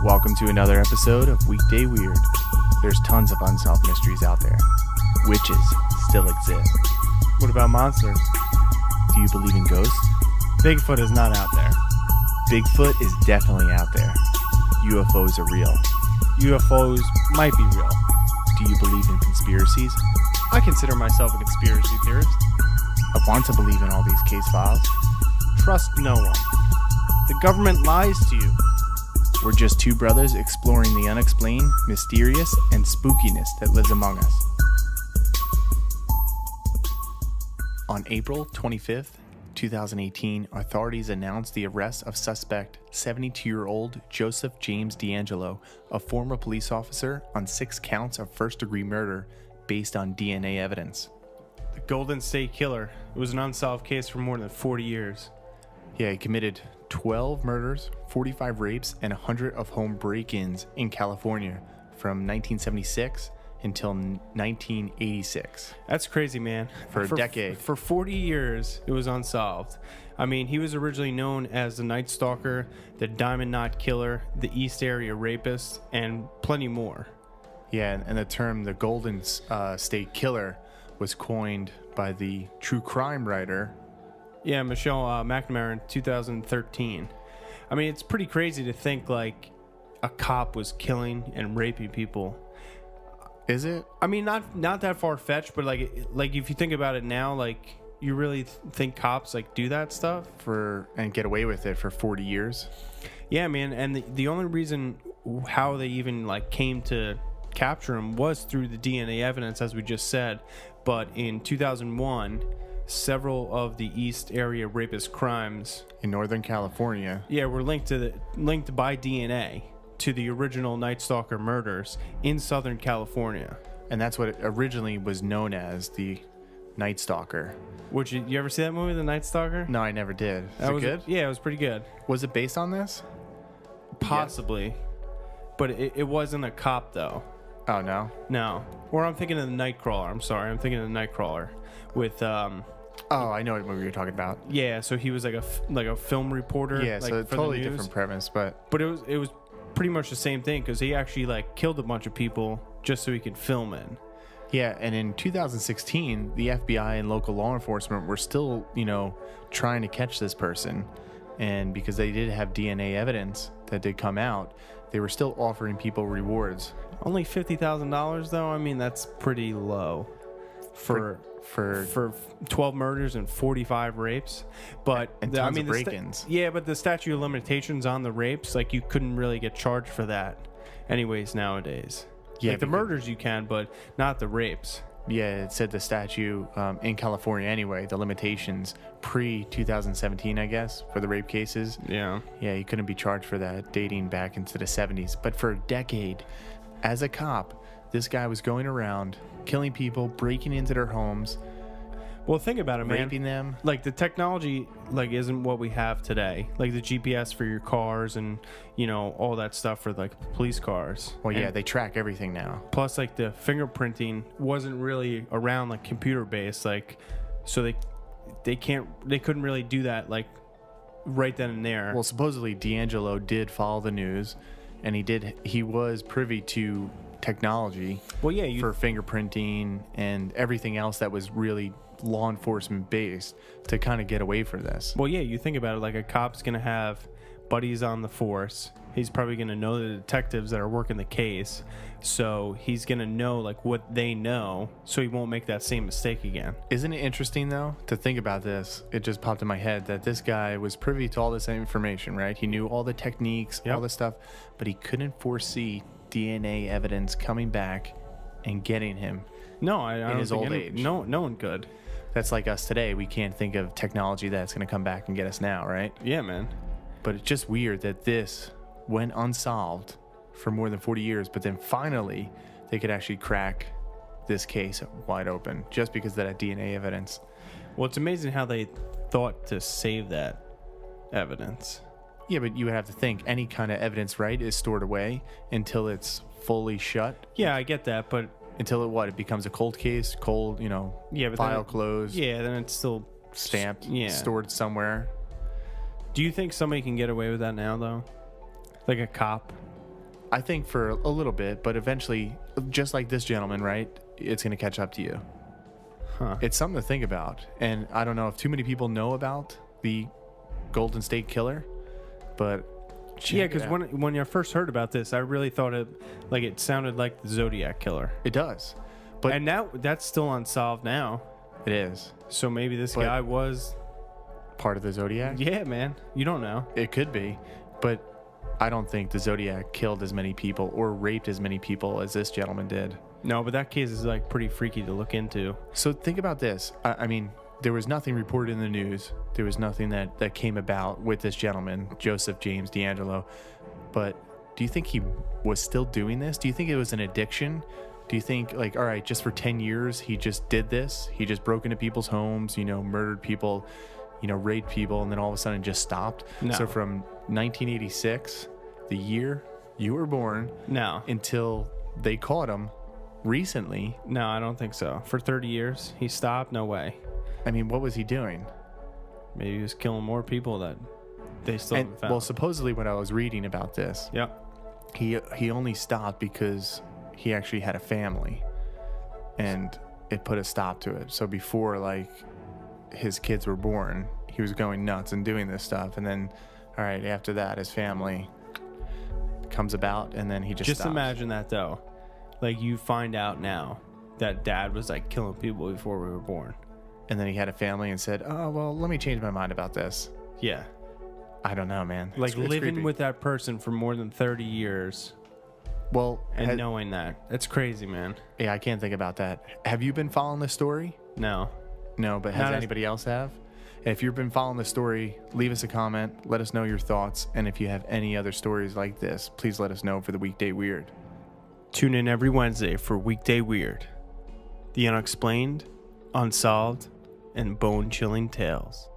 Welcome to another episode of Weekday Weird. There's tons of unsolved mysteries out there. Witches still exist. What about monsters? Do you believe in ghosts? Bigfoot is not out there. Bigfoot is definitely out there. UFOs are real. UFOs might be real. Do you believe in conspiracies? I consider myself a conspiracy theorist. I want to believe in all these case files. Trust no one. The government lies to you. We're just two brothers exploring the unexplained, mysterious, and spookiness that lives among us. On April 25th, 2018, authorities announced the arrest of suspect 72-year-old Joseph James D'Angelo, a former police officer, on 6 counts of first-degree murder based on DNA evidence. The Golden State Killer. It was an unsolved case for more than 40 years. Yeah, he committed 12 murders, 45 rapes, and 100 of home break-ins in California from 1976 until 1986. That's crazy, man. For a decade. For 40 years, it was unsolved. I mean, he was originally known as the Night Stalker, the Diamond Knot Killer, the East Area Rapist, and plenty more. Yeah, and the term the Golden State Killer was coined by the true crime writer. Yeah, Michelle McNamara in 2013. I mean, it's pretty crazy to think, like, a cop was killing and raping people. Is it? I mean, not that far-fetched, but, like if you think about it now, like, you really think cops, like, do that stuff? And get away with it for 40 years? Yeah, man, and the only reason how they even, like, came to capture him was through the DNA evidence, as we just said. But in 2001... several of the East Area rapist crimes in Northern California, were linked by DNA to the original Night Stalker murders in Southern California, and that's what it originally was known as, the Night Stalker. Which you ever see that movie, The Night Stalker? No, I never did. Was it good? Yeah, it was pretty good. Was it based on this? Possibly, yeah. But it wasn't a cop though. Oh no. Or I'm thinking of the Nightcrawler. I'm sorry, I'm thinking of the Nightcrawler with Oh, I know what movie you're talking about. Yeah, so he was like a film reporter. Yeah, like, so a totally different premise, but it was pretty much the same thing, because he actually like killed a bunch of people just so he could film it. Yeah, and in 2016, the FBI and local law enforcement were still, trying to catch this person, and because they did have DNA evidence that did come out, they were still offering people rewards. Only $50,000 though. I mean, that's pretty low for 12 murders and 45 rapes, but tons of break-ins. But the statute of limitations on the rapes, like, you couldn't really get charged for that anyways nowadays. Yeah, like the murders you can, but not the rapes. Yeah, it said the statute in California anyway, the limitations pre-2017, I guess, for the rape cases. Yeah, you couldn't be charged for that, dating back into the 70s. But for a decade, as a cop, this guy was going around killing people, breaking into their homes. Well, think about it, man. Raping them. Like, the technology, like, isn't what we have today. Like, the GPS for your cars and, all that stuff for, like, police cars. Well, yeah, they track everything now. Plus, like, the fingerprinting wasn't really around, like, computer-based. Like, so they couldn't really do that, like, right then and there. Well, supposedly D'Angelo did follow the news, and he was privy to technology for fingerprinting and everything else that was really law enforcement based to kind of get away from this. Well, yeah, you think about it, like, a cop's gonna have buddies on the force. He's probably gonna know the detectives that are working the case, so he's gonna know, like, what they know, so he won't make that same mistake again. Isn't it interesting though to think about this? It just popped in my head that this guy was privy to all this information, right? He knew all the techniques, all this stuff, but he couldn't foresee DNA evidence coming back and getting him. No, I don't in his old age. No one could. That's like us today. We can't think of technology that's going to come back and get us now, right? Yeah, man. But it's just weird that this went unsolved for more than 40 years, but then finally they could actually crack this case wide open just because of that DNA evidence. Well, it's amazing how they thought to save that evidence. Yeah, but you would have to think any kind of evidence, right, is stored away until it's fully shut. Yeah, I get that, but until it becomes a cold case, file closed. Yeah, then it's still stamped, stored somewhere. Do you think somebody can get away with that now, though? Like a cop? I think for a little bit, but eventually, just like this gentleman, right? It's going to catch up to you. Huh. It's something to think about. And I don't know if too many people know about the Golden State Killer, but yeah, because when I first heard about this, I really thought it sounded like the Zodiac Killer. it does. But And now that's still unsolved now. it is So maybe this But- guy was. part of the Zodiac. Yeah, man. You don't know. It could be, but I don't think the Zodiac killed as many people or raped as many people as this gentleman did. No, but that case is like pretty freaky to look into. So think about this. I mean, there was nothing reported in the news. There was nothing that came about with this gentleman, Joseph James DeAngelo. But do you think he was still doing this? Do you think it was an addiction? Do you think, like, all right, just for 10 years, he just did this? He just broke into people's homes, murdered people, raped people, and then all of a sudden just stopped? No. So from 1986, the year you were born, No. until they caught him recently, No, I don't think so. For 30 years, he stopped? No way. I mean, what was he doing? Maybe he was killing more people that they still And, haven't found. well, supposedly when I was reading about this, Yep. he only stopped because he actually had a family, and it put a stop to it. So before, like, his kids were born, he was going nuts and doing this stuff, and then, all right, after that, his family comes about, and then he just stops. Imagine that though. Like, you find out now that dad was like killing people before we were born. And then he had a family and said, oh, well, let me change my mind about this. Yeah. I don't know, man. Like, It's living creepy. with that person for more than 30 years Well, and knowing that. That's crazy, man. yeah, I can't think about that. Have you been following this story? No. No, but has Not as- anybody else have? If you've been following the story, leave us a comment. Let us know your thoughts. And if you have any other stories like this, please let us know for the Weekday Weird. Tune in every Wednesday for Weekday Weird. The unexplained, unsolved, and bone-chilling tales.